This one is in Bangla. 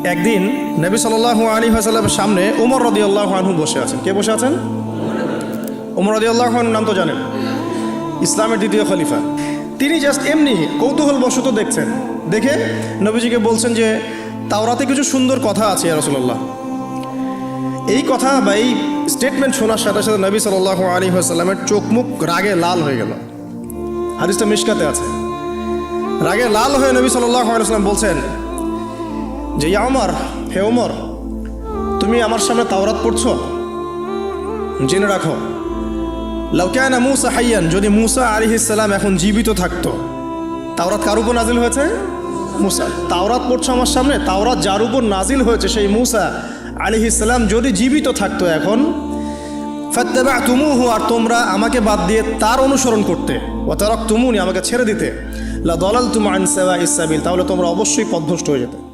একদিন নবী সাল্লাল্লাহু আলাইহি ওয়াসাল্লামের সামনে ওমর রাদিয়াল্লাহু আনহু বসে আছেন। কে বসে আছেন? ওমর রাদিয়াল্লাহু আনহু নাম তো জানেন, ইসলামের দ্বিতীয় খলিফা। তিনি জাস্ট এমনি কৌতূহলবশত দেখছেন, দেখে নবীজিকে বলছেন যে তাওরাতে কিছু সুন্দর কথা আছে ইয়া রাসূলুল্লাহ। এই কথা বা এই স্টেটমেন্ট শোনার সাথে সাথে নবী সাল্লাল্লাহু আলাইহি ওয়াসাল্লামের চোখ মুখ রাগে লাল হয়ে গেল। হাদিসটা মিশকাতে আছে। রাগে লাল হয়ে নবী সাল্লাল্লাহু আলাইহি ওয়াসাল্লাম বলছেন যে ইয়া ওমর, হে ওমর, তুমি আমার সামনে তাওরাত পড়ছো? জেনে রাখো, লাউ কানা মূসা হাইয়ান, যদি মূসা আলাইহিস সালাম এখন জীবিত থাকতো। তাওরাত কার উপর নাজিল হয়েছে? মূসা। তাওরাত পড়ছো আমার সামনে, তাওরাত যার উপর নাজিল হয়েছে সেই মূসা আলাইহিস সালাম যদি জীবিত থাকতো এখন, ফাত্তাবা'তুমুহু, আর তোমরা আমাকে বাদ দিয়ে তার অনুসরণ করতে, ওয়া তারাকতুমুনি, আমাকে ছেড়ে দিতে, লা দালালতুম আন সাওয়াইস সাবিল, তাহলে তোমরা অবশ্যই পথভ্রষ্ট হয়ে যেতে।